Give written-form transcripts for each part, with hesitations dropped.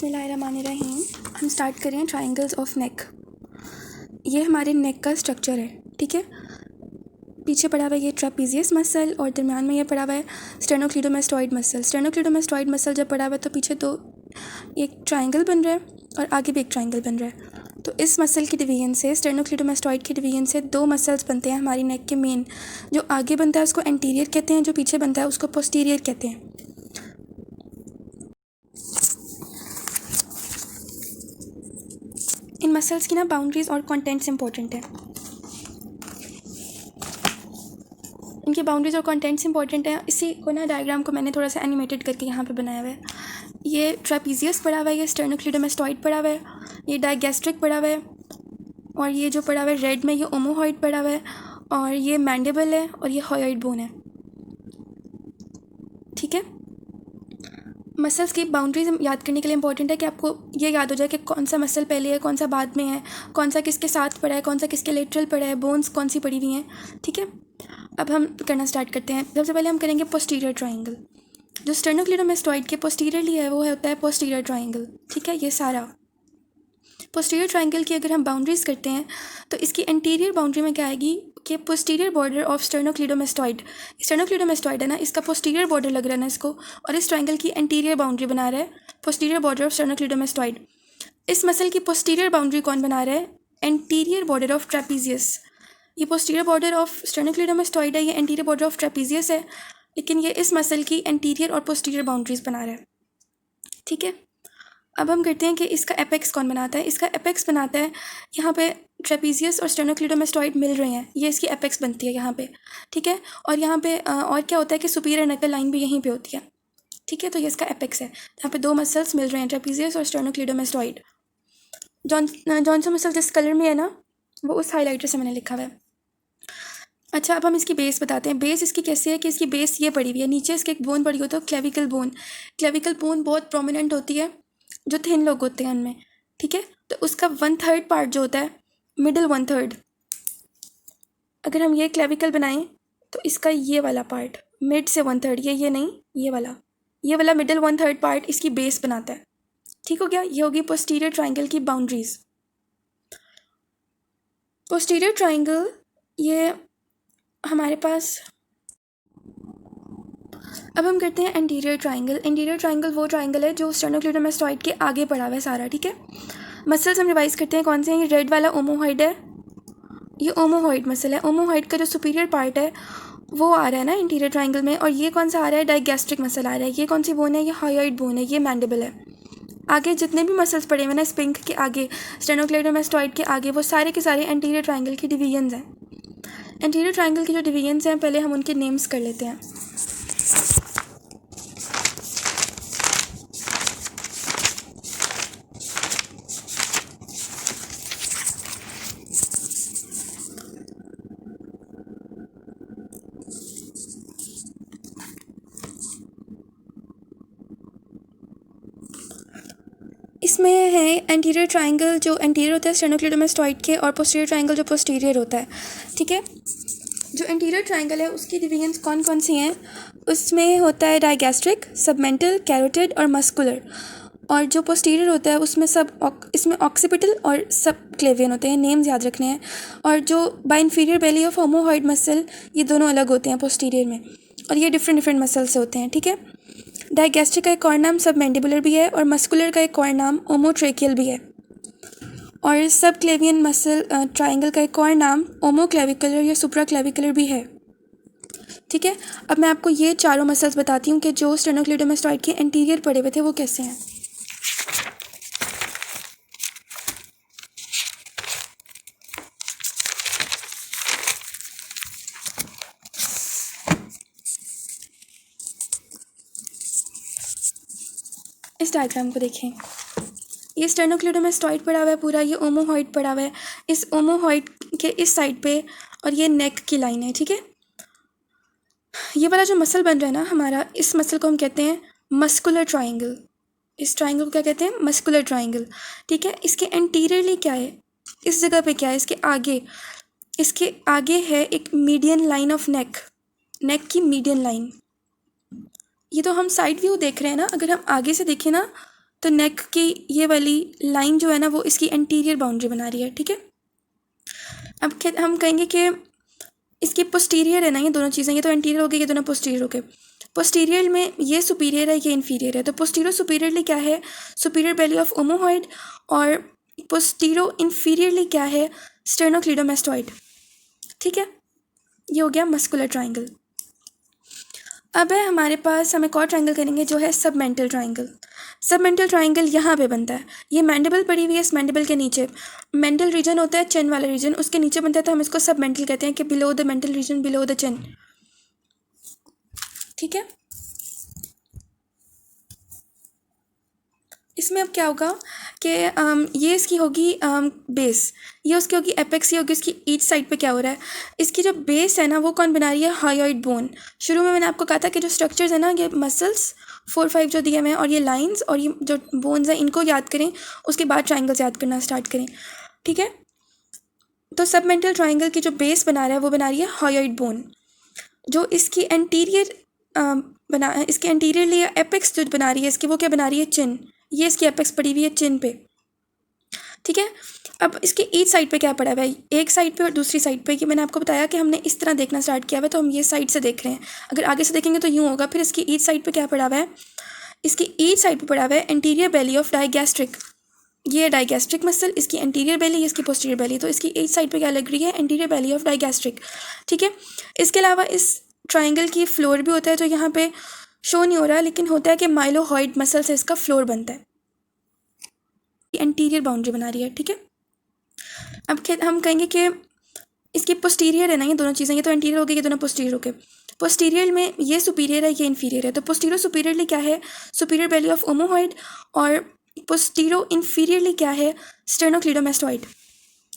बिस्मिल्लाहिर्रहमानिर्रहीम। हम स्टार्ट करें ट्रायंगल्स ऑफ नेक। ये हमारे नेक का स्ट्रक्चर है, ठीक है। पीछे पड़ा हुआ है ये ट्रापीजियस मसल और दरम्यान में ये पड़ा हुआ है स्टेनोक्लीडोमास्टॉइड मसल। स्टेनोक्लीडोमास्टॉइड मसल जब पड़ा हुआ है तो पीछे तो एक ट्रायंगल बन रहा है और आगे भी एक ट्रायंगल बन रहा है। तो इस मसल की डिवीजन से, स्टेनोक्लीडोमास्टॉइड की डिवीजन से दो मसल्स बनते हैं हमारी नेक के मेन। जो आगे बनता है उसको एंटीरियर कहते हैं, जो पीछे बनता है उसको पोस्टीरियर कहते हैं। इन मसल्स की ना बाउंड्रीज और कंटेंट्स इंपॉर्टेंट है। इनकी बाउंड्रीज और कंटेंट्स इंपॉर्टेंट है। इसी को ना डायग्राम को मैंने थोड़ा सा एनिमेटेड करके यहाँ पे बनाया हुआ है। ये ट्रापीजियस पड़ा हुआ है, ये स्टेनोक्लीडोमास्टॉइड पड़ा हुआ है, ये डायगैस्ट्रिक पड़ा हुआ है, और ये जो पड़ा हुआ है रेड में ये ओमोहॉइड पड़ा हुआ है, और ये मैंडिबल है और ये हायोइड बोन है, ठीक है। मसल्स की बाउंड्रीज याद करने के लिए इंपॉर्टेंट है कि आपको ये याद हो जाए कि कौन सा मसल पहले है, कौन सा बाद में है, कौन सा किसके साथ पड़ा है, कौन सा किसके लेटरल पड़ा है, बोन्स कौन सी पड़ी हुई हैं, ठीक है। अब हम करना स्टार्ट करते हैं। सबसे पहले हम करेंगे पोस्टीरियर ट्रायंगल। जो स्टेनोक्लीडोमास्टॉइड के पोस्टीरियरली है वो होता है पोस्टीरियर ट्रायंगल, ठीक है। ये सारा पोस्टीरियर ट्रायंगल की अगर हम बाउंड्रीज करते हैं तो इसकी एंटीरियर बाउंड्री में क्या आएगी कि पोस्टीरियर बॉर्डर ऑफ स्टेनोक्लीडोमास्टॉइड है ना, इसका पोस्टीरियर बॉर्डर लग रहा है ना इसको, और इस ट्रायंगल की एंटीरियर बाउंड्री बना रहा है पोस्टीरियर बॉर्डर ऑफ स्टेनोक्लीडोमास्टॉइड। इस मसल की पोस्टीरियर बाउंड्री कौन बना रहा है? Anterior border of trapezius. ये पोस्टीरियर बॉर्डर ऑफ स्टेनोक्लीडोमास्टॉइड है, ये एंटीरियर बॉर्डर ऑफ ट्रेपीजियस है, लेकिन ये इस मसल की एंटीरियर और पोस्टीरियर बाउंड्रीज बना रहा है, ठीक है। अब हम करते हैं कि इसका एपेक्स कौन बनाता है। इसका एपेक्स बनाता है, यहाँ पे ट्रेपीजियस और स्टेनोक्लीडोमास्टॉइड मिल रहे हैं, ये इसकी एपेक्स बनती है यहाँ पे, ठीक है। और यहाँ पे और क्या होता है कि सुपीरियर नकल लाइन भी यहीं पे होती है, ठीक है। तो ये इसका एपेक्स है, यहाँ पे दो मसल्स मिल रहे हैं, ट्रेपीजियस और स्टेनोक्लीडोमास्टॉइड। जॉनसन मसल जिस कलर में है ना वो उस हाईलाइटर से मैंने लिखा हुआ है। अच्छा, अब हम इसकी बेस बताते हैं। बेस इसकी कैसे है कि इसकी बेस ये पड़ी हुई है, नीचे इसके एक बोन पड़ी होती है क्लेविकल बोन। क्लेविकल बोन बहुत प्रोमिनेंट होती है जो थिन लोग होते हैं उनमें, ठीक है। तो उसका 1/3 पार्ट जो होता है, मिडिल 1/3, अगर हम ये क्लेविकल बनाएं तो इसका ये वाला पार्ट मिड से 1/3, ये नहीं, ये वाला मिडिल 1/3 पार्ट इसकी बेस बनाता है, ठीक हो गया। ये होगी पोस्टीरियर ट्रायंगल की बाउंड्रीज। पोस्टीरियर ट्रायंगल ये हमारे पास। अब हम करते हैं एंटीरियर ट्रायंगल। एंटीरियर ट्रायंगल वो ट्रायंगल है जो स्टेनोक्लीडोमास्टॉइड के आगे पड़ा हुआ है सारा, ठीक है। मसल्स हम रिवाइज करते हैं कौन से हैं। ये रेड वाला ओमोहॉइड है, ये ओमोहॉइड मसल है। ओमोहॉइड का जो सुपीरियर पार्ट है वो आ रहा है ना इंटीरियर ट्रायंगल में, और ये कौन सा आ रहा है? डायगैस्ट्रिक मसल आ रहा है। ये कौन सी बोन है? ये हायोइड बोन है, ये मैंडिबल है। आगे जितने भी मसल्स पड़े हुए ना इस पिंक के आगे, स्टेनोक्लीडोमास्टॉइड के आगे, वो सारे के सारे एंटीरियर ट्रायंगल की डिवीजन्स हैं। एंटीरियर ट्रायंगल की जो डिवीजन्स हैं पहले हम उनके नेम्स कर लेते हैं। इसमें है एंटीरियर ट्रायंगल जो एंटीरियर होता है स्टेनोक्लीडोमास्टॉइड के, और पोस्टीरियर ट्रायंगल जो पोस्टीरियर होता है, ठीक है। जो एंटीरियर ट्रायंगल है उसकी डिवीजन्स कौन कौन सी हैं? उसमें होता है डायगैस्ट्रिक, सबमेंटल, कैरोटिड और मस्कुलर। और जो पोस्टीरियर होता है उसमें इसमें ऑक्सीपिटल और सब क्लेवियन होते हैं, नेम्स याद रखने हैं। और जो by inferior belly of omohyoid muscle, ये दोनों अलग होते हैं पोस्टीरियर में, और ये डिफरेंट मसल से होते हैं, ठीक है। डायगैस्ट्रिक का एक और नाम सब मैंडिबुलर भी है, और मस्कुलर का एक और नाम ओमोट्रेकियल भी है, और सब क्लेवियन मसल ट्रायंगल का एक और नाम ओमोक्लेविकुलर या सुप्राक्लेविकुलर भी है, ठीक है। अब मैं आपको ये चारों मसल्स बताती हूँ कि जो स्टेनोक्लीडोमास्टॉइड के एंटीरियर पड़े हुए थे वो कैसे हैं। इस डायग्राम को देखें, ये स्टेनोक्लीडोमास्टॉइड पड़ा हुआ है पूरा, ये ओमोहॉइड पड़ा हुआ है इस ओमोहॉइड के इस साइड पे, और ये नेक की लाइन है, ठीक है। ये वाला जो मसल बन रहा है ना हमारा, इस मसल को हम कहते हैं मस्कुलर ट्रायंगल। इस ट्रायंगल को क्या कहते हैं? मस्कुलर ट्रायंगल, ठीक है। इसके एंटीरियरली क्या है, इस जगह पे क्या है? इसके आगे है एक मीडियन लाइन ऑफ नेक की मीडियन लाइन। ये तो हम साइड व्यू देख रहे हैं ना, अगर हम आगे से देखें ना तो नेक की ये वाली लाइन जो है ना वो इसकी एंटीरियर बाउंड्री बना रही है, ठीक है। अब हम कहेंगे कि इसकी पोस्टीरियर है ना, ये दोनों चीज़ें, ये तो एंटीरियर हो गई, ये दोनों पोस्टीरियर हो गए। पोस्टीरियर में ये सुपीरियर है, ये इन्फीरियर है, तो पोस्टीरियर सुपीरियरली क्या है, सुपीरियर बेली ऑफ ओमोहॉइड, और पोस्टीरियर इन्फीरियरली क्या है, स्टेर्नोक्लीडोमास्टॉइड, ठीक है। ये हो गया मस्कुलर ट्राइंगल। अब है हमारे पास, हम एक और ट्राइंगल करेंगे जो है सबमेंटल ट्राइंगल। सबमेंटल ट्राइंगल यहाँ पे बनता है, ये मैंडिबल पड़ी हुई है, इस मैंडिबल के नीचे मेंटल रीजन होता है, चिन वाला रीजन उसके नीचे बनता है, तो हम इसको सबमेंटल कहते हैं कि below the mental region, below the chin, ठीक है। इसमें अब क्या होगा कि ये इसकी होगी बेस, ये उसकी होगी एपेक्स, ये होगी इसकी ईच साइड पे क्या हो रहा है, इसकी जो बेस है ना वो कौन बना रही है, हायोइड बोन। शुरू में मैंने आपको कहा था कि जो स्ट्रक्चर्स है ना, ये मसल्स 4-5 जो दिए हुए हैं, और ये लाइंस और ये जो बोन्स हैं इनको याद करें, उसके बाद ट्राइंगल्स याद करना स्टार्ट करें, ठीक है। तो सबमेंटल ट्राइंगल की जो बेस बना रहा है वो बना रही है हायोइड बोन, जो इसकी एंटीरियर इसके एंटीरियरली एपेक्स जो बना रही है इसकी, वो क्या बना रही है, चिन, ये इसकी एपेक्स पड़ी हुई है चिन पे, ठीक है। अब इसके ईच साइड पे क्या पड़ा हुआ है, एक साइड पे और दूसरी साइड पे, कि मैंने आपको बताया कि हमने इस तरह देखना स्टार्ट किया हुआ है, तो हम ये साइड से देख रहे हैं, अगर आगे से देखेंगे तो यूँ होगा। फिर इसकी ईच साइड पे क्या पड़ा हुआ है, इसकी ईच साइड पे पड़ा हुआ है एंटीरियर बेली ऑफ डाइगैस्ट्रिक, ये डाइगैस्ट्रिक मसल, इसकी एंटीरियर बेली, ये इसकी पोस्टीरियर बेली, तो इसकी ईच साइड पे क्या लग रही है, एंटीरियर बेली ऑफ डाइगैस्ट्रिक, ठीक है। इसके अलावा इस ट्राइंगल की फ्लोर भी होता है, जो यहाँ पे शो नहीं हो रहा, लेकिन होता है कि माइलोहॉइड मसल से इसका फ्लोर बनता है, एंटीरियर बाउंड्री बना रही है, ठीक है। अब हम कहेंगे कि इसकी पोस्टीरियर है ना, ये दोनों चीज़ें, ये तो एंटीरियर हो गई, ये दोनों पोस्टीरियर हो गए। पोस्टीरियर में ये सुपीरियर है, ये इन्फीरियर है, तो पोस्टीरियर सुपीरियरली क्या है, सुपीरियर बेली ऑफ ओमोहॉइड, और पोस्टीरियर इन्फीरियरली क्या है, स्टेर्नोक्लीडोमास्टॉइड,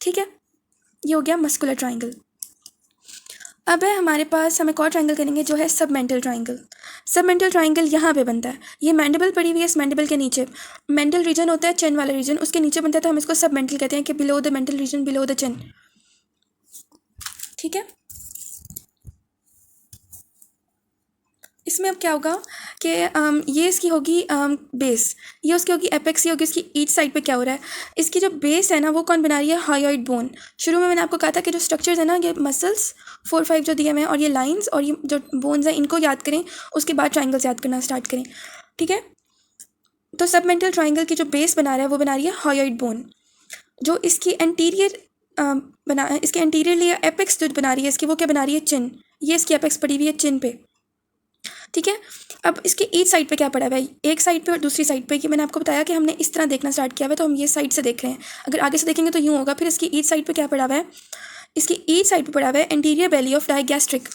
ठीक है। ये हो गया मस्कुलर ट्राइंगल। अब है हमारे पास, हम एक और ट्राइंगल करेंगे जो है सबमेंटल ट्राइंगल। सबमेंटल ट्राइंगल यहाँ पे बनता है, ये मैंडिबल पड़ी हुई है, इस मैंडिबल के नीचे मेंटल रीजन होता है, चिन वाला रीजन उसके नीचे बनता है, तो हम इसको सबमेंटल कहते हैं कि below the mental region, below the chin, ठीक है। इसमें अब क्या होगा कि ये इसकी होगी बेस, ये उसकी होगी एपेक्स, ये होगी इसकी ईच साइड पे क्या हो रहा है, इसकी जो बेस है ना वो कौन बना रही है, हायोइड बोन। शुरू में मैंने आपको कहा था कि जो स्ट्रक्चर्स है ना, ये मसल्स 4-5 जो दिए हुए हैं, और ये लाइंस और ये जो बोन्स हैं इनको याद करें, उसके बाद ट्राइंगल्स याद करना स्टार्ट करें, ठीक है। तो सबमेंटल ट्राइंगल की जो बेस बना रहा है वो बना रही है हायोइड बोन, जो इसकी एंटीरियर इसके एंटीरियरली एपेक्स जो बना रही है इसकी, वो क्या बना रही है, चिन, ये इसकी एपेक्स पड़ी हुई है चिन पे, ठीक है। अब इसकी ईच साइड पे क्या पड़ा हुआ है, एक साइड पे और दूसरी साइड पे, कि मैंने आपको बताया कि हमने इस तरह देखना स्टार्ट किया हुआ है, तो हम ये साइड से देख रहे हैं, अगर आगे से देखेंगे तो यूँ होगा। फिर इसकी ईच साइड पे क्या पड़ा हुआ है, इसकी ईच साइड पे पड़ा हुआ है एंटीरियर बेली ऑफ डाइगैस्ट्रिक,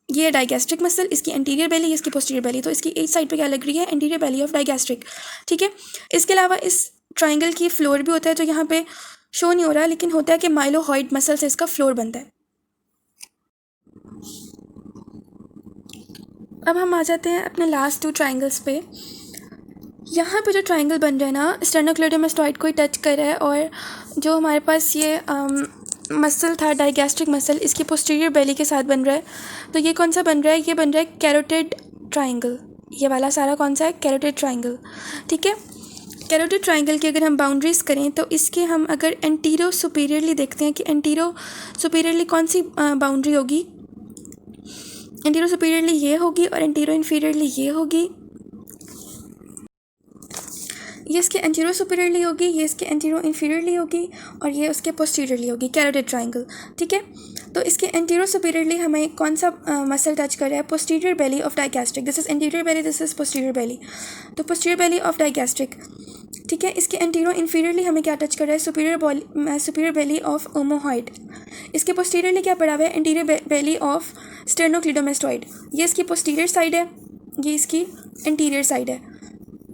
ये डाइगैस्ट्रिक मसल, इसकी एंटीरियर बेली, ये इसकी पोस्टीरियर बेली, तो इसकी ईच साइड पे क्या लग रही है, एंटीरियर बेली ऑफ डाइगैस्ट्रिक, ठीक है। इसके अलावा इस ट्राइंगल की फ्लोर भी होता है, जो यहाँ पे शो नहीं हो रहा, लेकिन होता है कि माइलोहॉइड मसल से इसका फ्लोर बनता है। अब हम आ जाते हैं अपने लास्ट 2 ट्राइंगल्स पे। यहाँ पे जो ट्राइंगल बन रहा है ना, स्टेर्नोक्लीडोमास्टॉइड को ही टच कर रहा है, और जो हमारे पास ये मसल था डाइगैस्ट्रिक मसल, इसकी पोस्टीरियर बेली के साथ बन रहा है। तो ये कौन सा बन रहा है, ये बन रहा है कैरोटिड ट्राइंगल, ये वाला सारा कौन सा है, कैरोटिड ट्राइंगल, ठीक है। कैरोटिड ट्राइंगल की अगर हम बाउंड्रीज़ करें तो इसके हम अगर एंटीरो सुपीरियरली देखते हैं कि एंटीरो सुपीरियरली कौन सी बाउंड्री होगी, एंटीरो सुपीरियरली ये होगी, और एंटीरो इन्फीरियरली ये होगी, ये इसके एंटीरो सुपीरियरली होगी, ये इसके एंटीरो इन्फीरियरली होगी, और ये उसके पोस्टीरियरली होगी, कैरोटिड ट्राइंगल, ठीक है। तो इसके एंटीरो सुपीरियरली हमें कौन सा मसल टच कर रहा है, posterior belly of digastric, this is anterior belly, this is posterior बेली, तो पोस्टीरियर बेली ऑफ डाइगैस्ट्रिक, ठीक है। इसके एंटीरो इन्फीरियरली हमें क्या टच कर रहा है, सुपीरियर बेली ऑफ ओमोहॉइड। इसके पोस्टीरियरली क्या पड़ा हुआ है, एंटीरियर बेली ऑफ स्टेर्नोक्लीडोमास्टॉइड, ये इसकी पोस्टीरियर साइड है, ये इसकी एंटीरियर साइड है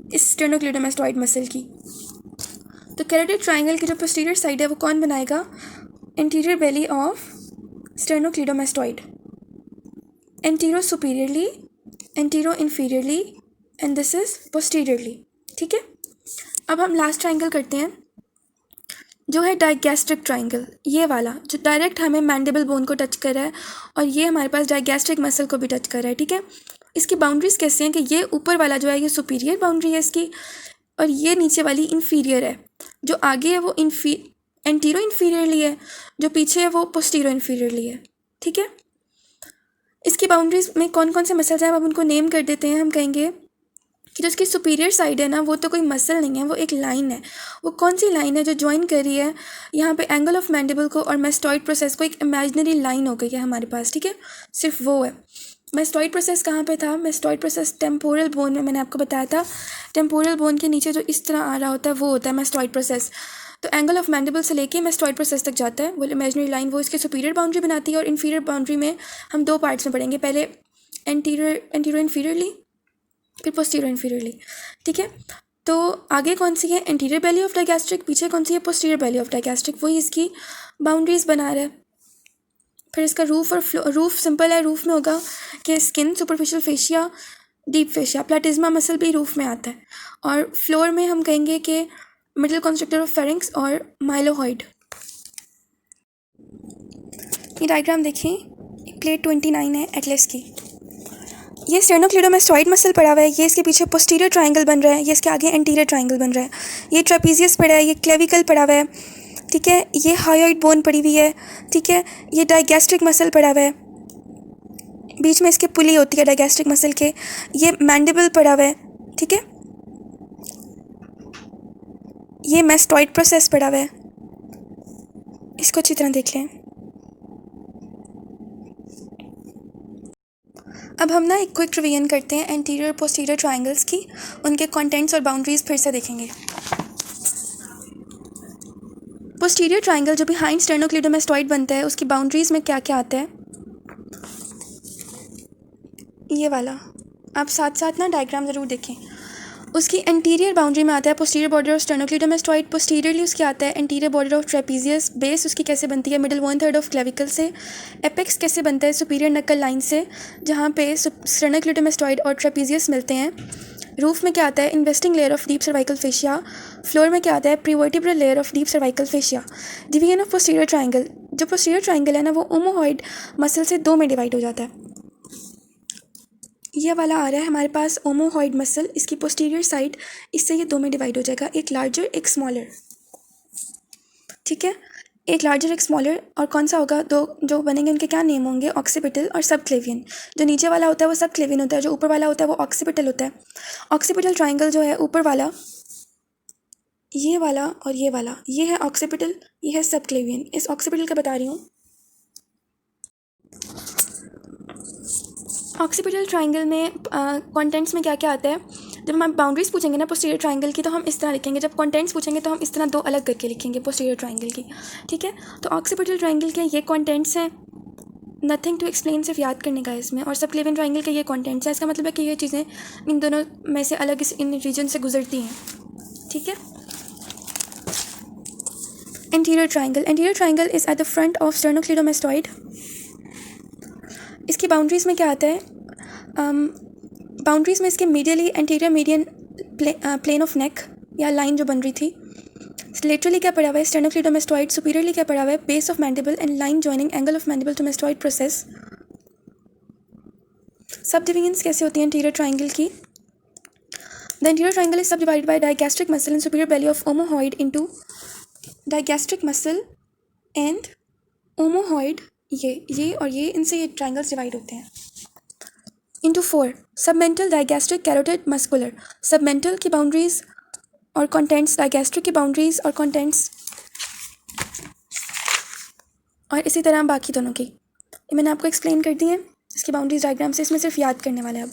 इस स्टेर्नोक्लीडोमास्टॉइड मसल की। तो कैरोटिड ट्राइंगल की जो पोस्टीरियर साइड है वो कौन बनाएगा, anterior belly of sternocleidomastoid, antero superiorly, antero inferiorly, and this is posteriorly, ठीक है। अब हम लास्ट ट्राइंगल करते हैं जो है डाइगैस्ट्रिक ट्राइंगल, ये वाला जो डायरेक्ट हमें मैंडिबल बोन को टच कर रहा है, और ये हमारे पास डाइगैस्ट्रिक मसल को भी टच कर रहा है, ठीक है। इसकी बाउंड्रीज़ कैसे हैं कि ये ऊपर वाला जो है ये सुपीरियर बाउंड्री है इसकी, और ये नीचे वाली इन्फीरियर है। जो आगे है वो एंटीरो इन्फीरियरली है, जो पीछे है वो पोस्टीरो इन्फीरियरली है। ठीक है, इसकी बाउंड्रीज में कौन कौन से मसल्स हैं अब उनको नेम कर देते हैं। हम कहेंगे कि जो इसकी सुपीरियर साइड है ना, वो तो कोई मसल नहीं है, वो एक लाइन है। वो कौन सी लाइन है जो ज्वाइन कर रही है यहाँ पे एंगल ऑफ मैंडिबल को और मेस्टॉइड प्रोसेस को। एक इमेजिनरी लाइन हो गई है हमारे पास। ठीक है, सिर्फ वो है। मेस्टॉइड प्रोसेस कहाँ पे था? मेस्टॉइड प्रोसेस टेम्पोरल बोन में, मैंने आपको बताया था। टेम्पोरल बोन के नीचे जो इस तरह आ रहा होता है वो होता है मेस्टॉइड प्रोसेस। तो एंगल ऑफ मैंडिबल से लेके मेस्टॉइड प्रोसेस तक जाता है वो इमेजिनरी लाइन, वो इसके सुपीरियर बाउंड्री बनाती है। और इन्फीरियर बाउंड्री में हम दो पार्ट्स में पढ़ेंगे, पहले एंटीरियर इन्फीरियरली, फिर पोस्टीरियर इन्फीरियरली। ठीक है, तो आगे कौन सी है? एंटीरियर बेली ऑफ डायगैस्ट्रिक, पीछे कौन सी है? Posterior belly of digastric. वही इसकी बाउंड्रीज बना रहा है। फिर इसका रूफ और रूफ सिंपल है। रूफ में होगा कि skin, superficial fascia, deep fascia, प्लेटिज्मा muscle भी रूफ में आता है। और फ्लोर में हम कहेंगे कि मिडिल कंस्ट्रक्टर ऑफ फेरिंक्स और माइलोहॉइड। ये डायग्राम देखिए, प्लेट 29 है एटलस की। ये स्टेर्नोक्लीडोमास्टॉइड मसल पड़ा हुआ है, ये इसके पीछे पोस्टीरियर ट्रायंगल बन रहा है, ये इसके आगे एंटीरियर ट्रायंगल बन रहा है। ये ट्रेपीजियस पड़ा है, ये क्लेविकल पड़ा हुआ है। ठीक है, ये हायोइड बोन पड़ी हुई है। ठीक है, ये डाइगैस्ट्रिक मसल पड़ा हुआ है, बीच में इसके पुली होती है डाइगैस्ट्रिक मसल के। ये मैंडिबल पड़ा हुआ है। ठीक है, ये मेस्टॉइड प्रोसेस पड़ा हुआ है। इसको अच्छी तरह देख लें। अब हम ना एक क्विक रिवीजन करते हैं एंटीरियर पोस्टीरियर ट्रायंगल्स की, उनके कंटेंट्स और बाउंड्रीज फिर से देखेंगे। पोस्टीरियर ट्रायंगल जो बिहाइंड स्टेर्नोक्लीडोमास्टॉइड बनता है, उसकी बाउंड्रीज में क्या क्या आता है? ये वाला आप साथ साथ ना डायग्राम ज़रूर देखें। उसकी एंटीरियर बाउंड्री में आता है पोस्टीरियर बॉर्डर ऑफ स्टेर्नोक्लीडोमास्टॉइड। पोस्टीरियरली उसके आता है anterior border of trapezius. Base उसकी कैसे बनती है? मिडिल 1/3 ऑफ क्लेविकल से। एपेक्स कैसे बनता है? सुपीरियर नकल लाइन से, जहाँ पे स्टेर्नोक्लीडोमास्टॉइड और ट्रेपीजियस मिलते हैं। रूफ में क्या आता है? Investing layer of deep cervical fascia. Floor में क्या आता है? Prevertebral layer of deep cervical fascia. Division of posterior triangle, जो पोस्टीरियर ट्रायंगल है ना, वो ओमोहॉइड मसल से दो में डिवाइड हो जाता है। ये वाला आ रहा है हमारे पास ओमोहॉइड मसल, इसकी पोस्टीरियर साइड, इससे ये दो में डिवाइड हो जाएगा, एक लार्जर एक स्मॉलर। ठीक है, एक लार्जर एक स्मॉलर। और कौन सा होगा? दो जो बनेंगे उनके क्या नेम होंगे? ऑक्सीपिटल और सब क्लेवियन। जो नीचे वाला होता है वो सब क्लेवियन होता है, जो ऊपर वाला होता है वो ऑक्सीपिटल होता है। ऑक्सीपिटल ट्राइंगल जो है ऊपर वाला, ये वाला और ये वाला, ये है ऑक्सीपिटल, ये है सब क्लेवियन। इस ऑक्सीपिटल का बता रही हूँ। ऑक्सीपिटल ट्राइंगल में कंटेंट्स में क्या क्या आता है? जब हम बाउंड्रीज पूछेंगे ना पोस्टीरियर ट्राइंगल की, तो हम इस तरह लिखेंगे। जब कंटेंट्स पूछेंगे तो हम इस तरह दो अलग करके लिखेंगे पोस्टीरियर ट्राइंगल की। ठीक है, तो ऑक्सीपिटल ट्राइंगल के ये कंटेंट्स हैं, नथिंग टू एक्सप्लेन, सिर्फ याद करने का है इसमें। और सब क्लेवियन ट्राइंगल के ये कंटेंट्स हैं। इसका मतलब है कि ये चीज़ें इन दोनों में से अलग इन रीजन से गुजरती हैं। ठीक है, anterior triangle, anterior triangle is at the front of sternocleidomastoid. इसकी बाउंड्रीज में क्या आता है? बाउंड्रीज में इसके medially anterior median plane of neck या लाइन जो बन रही थी। लेटरली क्या पड़ा हुआ है? स्टेर्नोक्लीडोमास्टॉइड। सुपीरियरली क्या पड़ा हुआ है? Base of mandible and line joining angle of mandible to mastoid process. सब डिवीजन्स कैसे होती हैं एंटीरियर ट्राइंगल की? The anterior triangle is subdivided by digastric muscle and superior belly of omohyoid into digastric muscle and omohyoid. ये और ये, इनसे ये ट्राइंगल्स डिवाइड होते हैं into 4 submental, digastric, carotid, muscular. Submental की बाउंड्रीज और कंटेंट्स, डाइगैस्ट्रिक की बाउंड्रीज और कंटेंट्स, और इसी तरह बाकी दोनों की। ये मैंने आपको एक्सप्लेन कर दी है इसकी बाउंड्रीज डायग्राम से। इसमें सिर्फ याद करने वाले हैं अब।